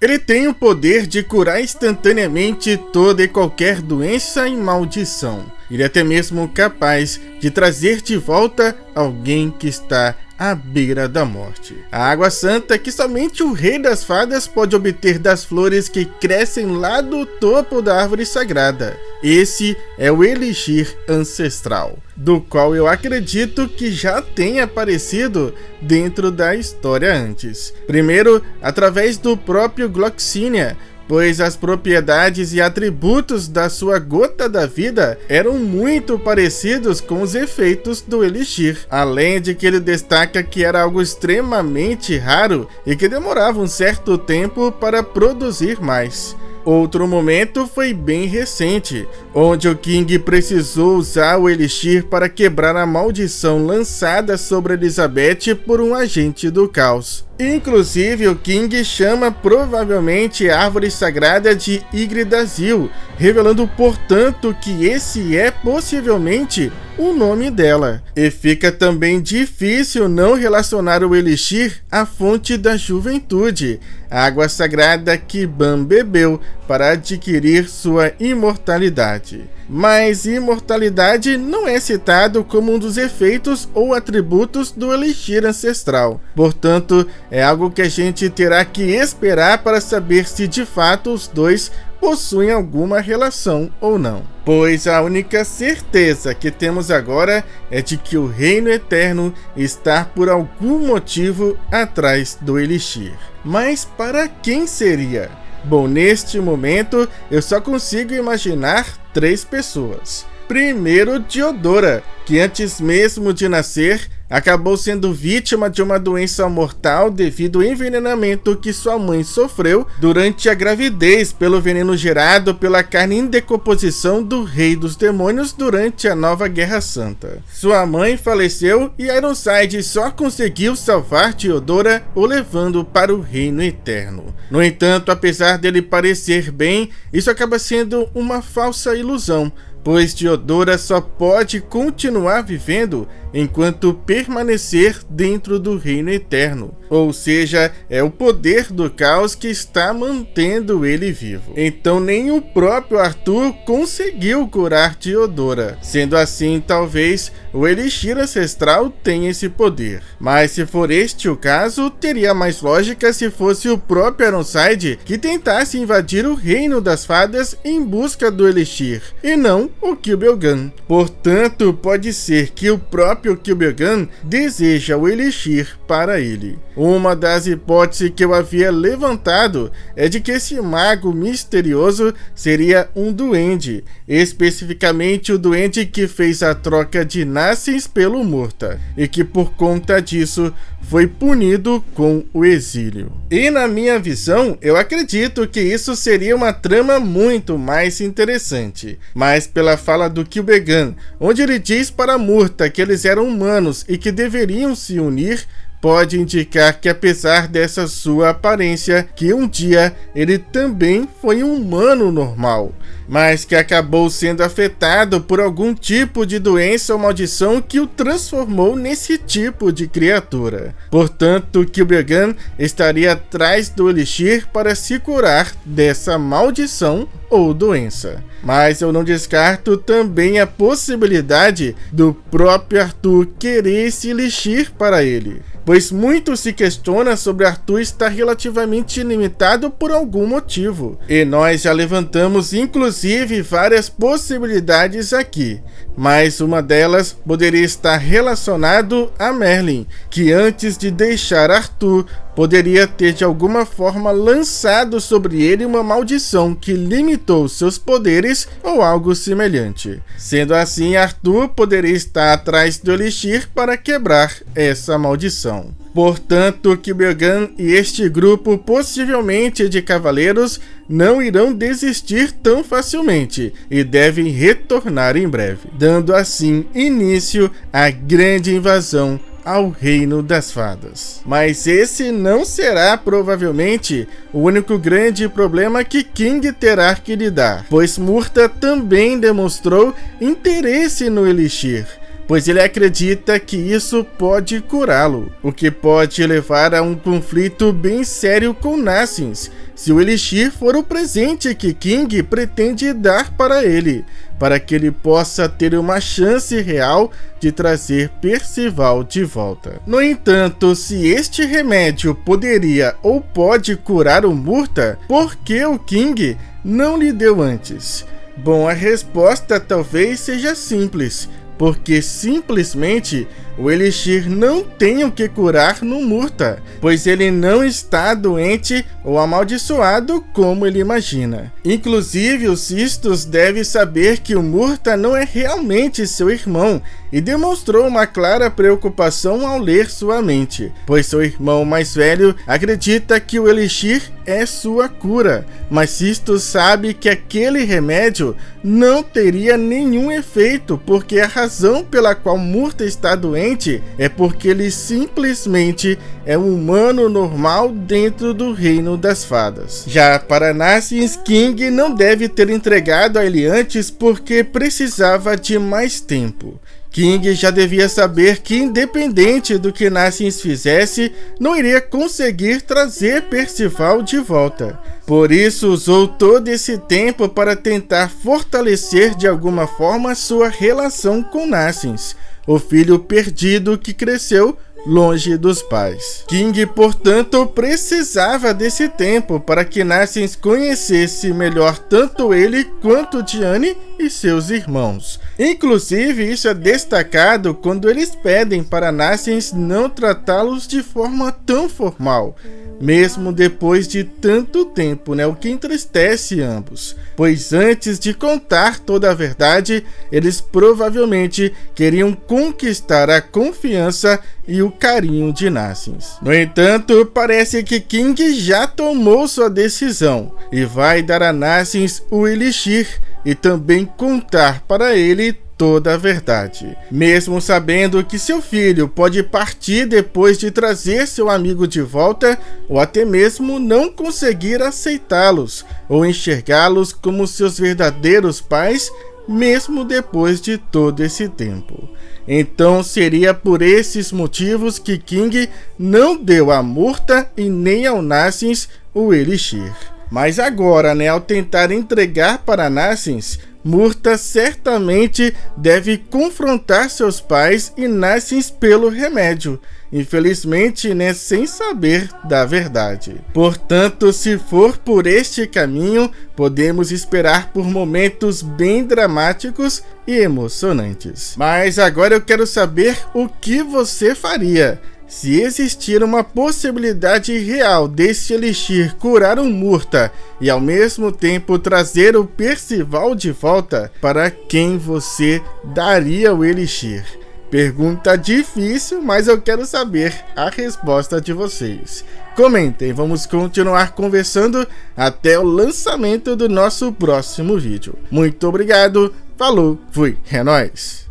Ele tem o poder de curar instantaneamente toda e qualquer doença e maldição. Ele é até mesmo capaz de trazer de volta alguém que está à beira da morte. A água santa que somente o rei das fadas pode obter das flores que crescem lá do topo da árvore sagrada. Esse é o elixir ancestral, do qual eu acredito que já tenha aparecido dentro da história antes. Primeiro, através do próprio Gloxinia, pois as propriedades e atributos da sua gota da vida eram muito parecidos com os efeitos do elixir, além de que ele destaca que era algo extremamente raro e que demorava um certo tempo para produzir mais. Outro momento foi bem recente, onde o King precisou usar o elixir para quebrar a maldição lançada sobre Elizabeth por um agente do caos. Inclusive, o King chama provavelmente a árvore sagrada de Yggdrasil, revelando, portanto, que esse é possivelmente o nome dela. E fica também difícil não relacionar o elixir à fonte da juventude, a água sagrada que Ban bebeu para adquirir sua imortalidade. Mas imortalidade não é citado como um dos efeitos ou atributos do elixir ancestral. Portanto, é algo que a gente terá que esperar para saber se de fato os dois possuem alguma relação ou não. Pois a única certeza que temos agora é de que o Reino Eterno está por algum motivo atrás do elixir. Mas para quem seria? Bom, neste momento eu só consigo imaginar 3 pessoas. Primeiro, Diodora, que antes mesmo de nascer acabou sendo vítima de uma doença mortal devido ao envenenamento que sua mãe sofreu durante a gravidez pelo veneno gerado pela carne em decomposição do Rei dos Demônios durante a Nova Guerra Santa. Sua mãe faleceu e Ironside só conseguiu salvar Diodora, o levando para o Reino Eterno. No entanto, apesar dele parecer bem, isso acaba sendo uma falsa ilusão, pois Diodora só pode continuar vivendo enquanto permanecer dentro do Reino Eterno. Ou seja, é o poder do caos que está mantendo ele vivo. Então nem o próprio Arthur conseguiu curar Diodora. Sendo assim, talvez o elixir ancestral tenha esse poder. Mas se for este o caso, teria mais lógica se fosse o próprio Ironside que tentasse invadir o Reino das Fadas em busca do elixir, e não o Kerbelgan. Portanto, pode ser que o próprio Kerbelgan deseja o elixir para ele. Uma das hipóteses que eu havia levantado é de que esse mago misterioso seria um duende, especificamente o duende que fez a troca de Nassens pelo Murta, e que por conta disso foi punido com o exílio. E na minha visão, eu acredito que isso seria uma trama muito mais interessante, mas pela fala do Kerbelgan, onde ele diz para Murta que eles eram humanos e que deveriam se unir, pode indicar que apesar dessa sua aparência, que um dia ele também foi um humano normal, mas que acabou sendo afetado por algum tipo de doença ou maldição que o transformou nesse tipo de criatura. Portanto, Kerbelgan estaria atrás do elixir para se curar dessa maldição ou doença. Mas eu não descarto também a possibilidade do próprio Arthur querer esse elixir para ele, pois muito se questiona sobre Arthur estar relativamente limitado por algum motivo, e nós já levantamos inclusive várias possibilidades aqui, mas uma delas poderia estar relacionado a Merlin, que antes de deixar Arthur, poderia ter de alguma forma lançado sobre ele uma maldição que limitou seus poderes ou algo semelhante. Sendo assim, Arthur poderia estar atrás do elixir para quebrar essa maldição. Portanto, Kerbelgan e este grupo possivelmente de cavaleiros não irão desistir tão facilmente e devem retornar em breve, dando assim início à grande invasão ao Reino das Fadas. Mas esse não será provavelmente o único grande problema que King terá que lidar, pois Murta também demonstrou interesse no elixir, pois ele acredita que isso pode curá-lo, o que pode levar a um conflito bem sério com Nassins, se o Elixir for o presente que King pretende dar para ele, para que ele possa ter uma chance real de trazer Percival de volta. No entanto, se este remédio poderia ou pode curar o Murta, por que o King não lhe deu antes? Bom, a resposta talvez seja simples, porque simplesmente o Elixir não tem o que curar no Murta, pois ele não está doente ou amaldiçoado como ele imagina. Inclusive, o Cistos deve saber que o Murta não é realmente seu irmão e demonstrou uma clara preocupação ao ler sua mente, pois seu irmão mais velho acredita que o Elixir é sua cura, mas Cistos sabe que aquele remédio não teria nenhum efeito, porque a razão pela qual Murta está doente é porque ele simplesmente é um humano normal dentro do reino das fadas. Já para Nassins, King não deve ter entregado a ele antes porque precisava de mais tempo. King já devia saber que, independente do que Nassins fizesse, não iria conseguir trazer Percival de volta. Por isso, usou todo esse tempo para tentar fortalecer de alguma forma sua relação com Nassins, o filho perdido que cresceu longe dos pais. King, portanto, precisava desse tempo para que Nassins conhecesse melhor tanto ele quanto Diane e seus irmãos. Inclusive, isso é destacado quando eles pedem para Nassins não tratá-los de forma tão formal, mesmo depois de tanto tempo, o que entristece ambos, pois antes de contar toda a verdade, eles provavelmente queriam conquistar a confiança e o carinho de Nassins. No entanto, parece que King já tomou sua decisão e vai dar a Nassins o Elixir e também contar para ele toda a verdade. Mesmo sabendo que seu filho pode partir depois de trazer seu amigo de volta, ou até mesmo não conseguir aceitá-los ou enxergá-los como seus verdadeiros pais, mesmo depois de todo esse tempo. Então seria por esses motivos que King não deu a Murta e nem ao Nassins o Elixir. Mas agora, ao tentar entregar para Nassins, Murta certamente deve confrontar seus pais e Nassins pelo remédio, infelizmente, sem saber da verdade. Portanto, se for por este caminho, podemos esperar por momentos bem dramáticos e emocionantes. Mas agora eu quero saber o que você faria se existir uma possibilidade real deste Elixir curar um Murta e ao mesmo tempo trazer o Percival de volta. Para quem você daria o Elixir? Pergunta difícil, mas eu quero saber a resposta de vocês. Comentem, vamos continuar conversando até o lançamento do nosso próximo vídeo. Muito obrigado, falou, fui, é nóis!